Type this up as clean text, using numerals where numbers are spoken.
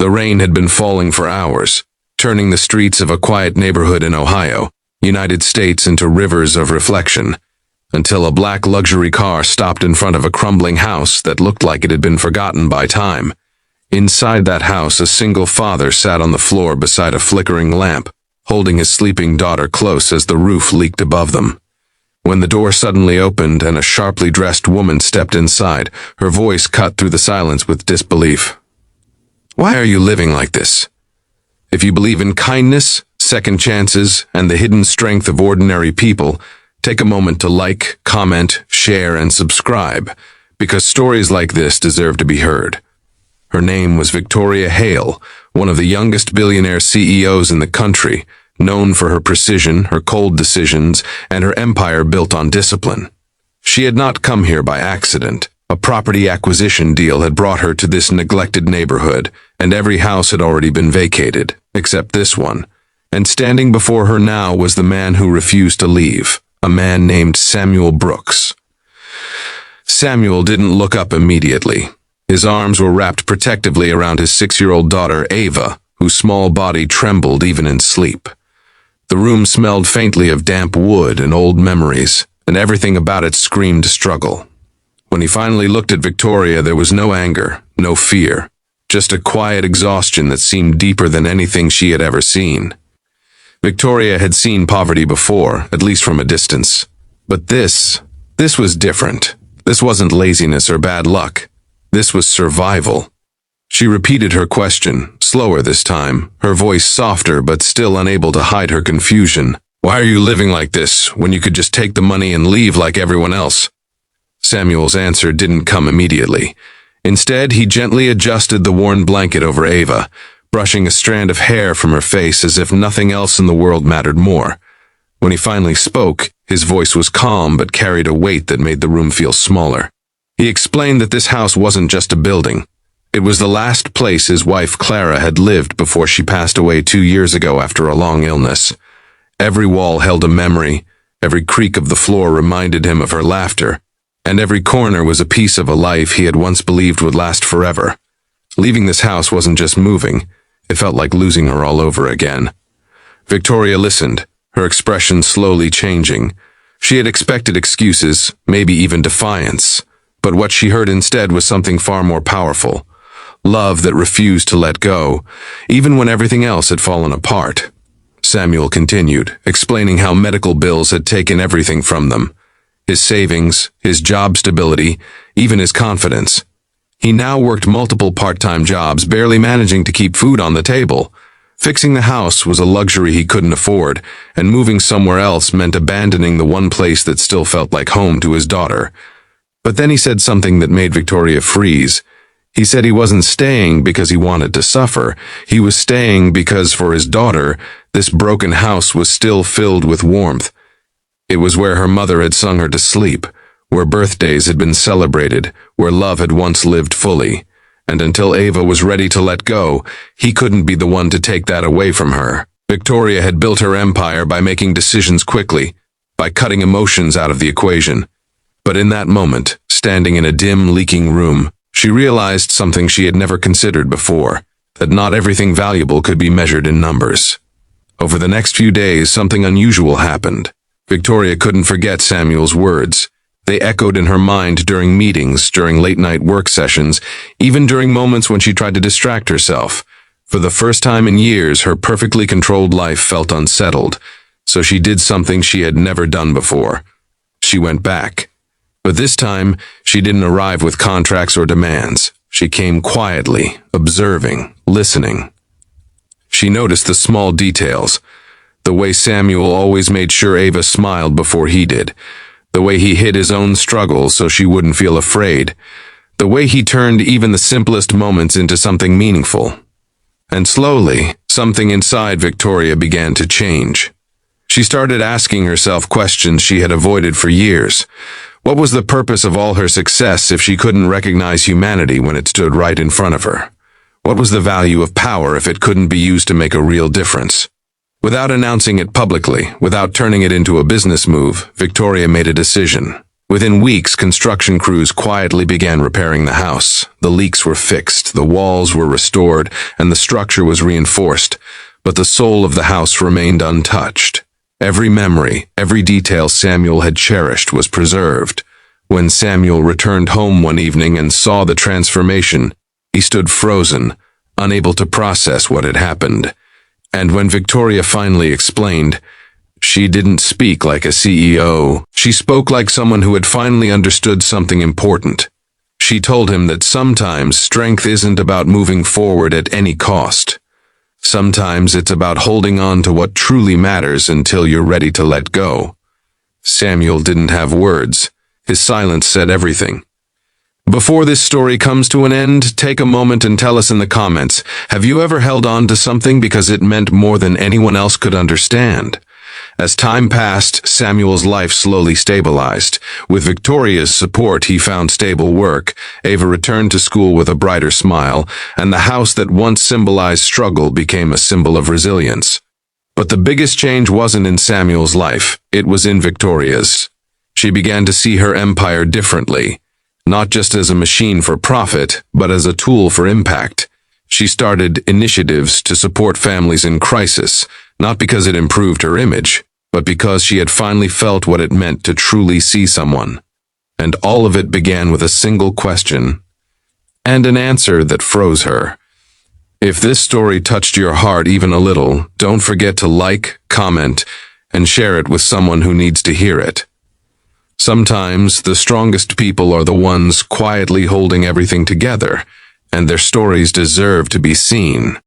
The rain had been falling for hours, turning the streets of a quiet neighborhood in Ohio, United States, into rivers of reflection, until a black luxury car stopped in front of a crumbling house that looked like it had been forgotten by time. Inside that house, a single father sat on the floor beside a flickering lamp, holding his sleeping daughter close as the roof leaked above them. When the door suddenly opened and a sharply dressed woman stepped inside, her voice cut through the silence with disbelief. "Why are you living like this? If you believe in kindness, second chances, and the hidden strength of ordinary people, take a moment to like, comment, share, and subscribe, because stories like this deserve to be heard." Her name was Victoria Hale, one of the youngest billionaire CEOs in the country, known for her precision, her cold decisions, and her empire built on discipline. She had not come here by accident. A property acquisition deal had brought her to this neglected neighborhood, and every house had already been vacated, except this one. And standing before her now was the man who refused to leave, a man named Samuel Brooks. Samuel didn't look up immediately. His arms were wrapped protectively around his 6-year-old daughter, Ava, whose small body trembled even in sleep. The room smelled faintly of damp wood and old memories, and everything about it screamed struggle. When he finally looked at Victoria, there was no anger, no fear, just a quiet exhaustion that seemed deeper than anything she had ever seen. Victoria had seen poverty before, at least from a distance. But this was different. This wasn't laziness or bad luck. This was survival. She repeated her question, slower this time, her voice softer but still unable to hide her confusion. "Why are you living like this, when you could just take the money and leave like everyone else?" Samuel's answer didn't come immediately. Instead, he gently adjusted the worn blanket over Ava, brushing a strand of hair from her face as if nothing else in the world mattered more. When he finally spoke, his voice was calm but carried a weight that made the room feel smaller. He explained that this house wasn't just a building. It was the last place his wife Clara had lived before she passed away 2 years ago after a long illness. Every wall held a memory, every creak of the floor reminded him of her laughter, and every corner was a piece of a life he had once believed would last forever. Leaving this house wasn't just moving, it felt like losing her all over again. Victoria listened, her expression slowly changing. She had expected excuses, maybe even defiance. But what she heard instead was something far more powerful. Love that refused to let go, even when everything else had fallen apart. Samuel continued, explaining how medical bills had taken everything from them. His savings, his job stability, even his confidence. He now worked multiple part-time jobs, barely managing to keep food on the table. Fixing the house was a luxury he couldn't afford, and moving somewhere else meant abandoning the one place that still felt like home to his daughter. But then he said something that made Victoria freeze. He said he wasn't staying because he wanted to suffer. He was staying because, for his daughter, this broken house was still filled with warmth. It was where her mother had sung her to sleep, where birthdays had been celebrated, where love had once lived fully. And until Ava was ready to let go, he couldn't be the one to take that away from her. Victoria had built her empire by making decisions quickly, by cutting emotions out of the equation. But in that moment, standing in a dim, leaking room, she realized something she had never considered before, that not everything valuable could be measured in numbers. Over the next few days, something unusual happened. Victoria couldn't forget Samuel's words. They echoed in her mind during meetings, during late-night work sessions, even during moments when she tried to distract herself. For the first time in years, her perfectly controlled life felt unsettled, so she did something she had never done before. She went back. But this time, she didn't arrive with contracts or demands. She came quietly, observing, listening. She noticed the small details. The way Samuel always made sure Ava smiled before he did. The way he hid his own struggles so she wouldn't feel afraid. The way he turned even the simplest moments into something meaningful. And slowly, something inside Victoria began to change. She started asking herself questions she had avoided for years. What was the purpose of all her success if she couldn't recognize humanity when it stood right in front of her? What was the value of power if it couldn't be used to make a real difference? Without announcing it publicly, without turning it into a business move, Victoria made a decision. Within weeks, construction crews quietly began repairing the house. The leaks were fixed, the walls were restored, and the structure was reinforced, but the soul of the house remained untouched. Every memory, every detail Samuel had cherished was preserved. When Samuel returned home one evening and saw the transformation, he stood frozen, unable to process what had happened. And when Victoria finally explained, she didn't speak like a CEO. She spoke like someone who had finally understood something important. She told him that sometimes strength isn't about moving forward at any cost. Sometimes it's about holding on to what truly matters until you're ready to let go. Samuel didn't have words. His silence said everything. Before this story comes to an end, take a moment and tell us in the comments, have you ever held on to something because it meant more than anyone else could understand? As time passed, Samuel's life slowly stabilized. With Victoria's support, he found stable work, Ava returned to school with a brighter smile, and the house that once symbolized struggle became a symbol of resilience. But the biggest change wasn't in Samuel's life, it was in Victoria's. She began to see her empire differently, not just as a machine for profit, but as a tool for impact. She started initiatives to support families in crisis, not because it improved her image, but because she had finally felt what it meant to truly see someone. And all of it began with a single question, and an answer that froze her. If this story touched your heart even a little, don't forget to like, comment, and share it with someone who needs to hear it. Sometimes the strongest people are the ones quietly holding everything together, and their stories deserve to be seen.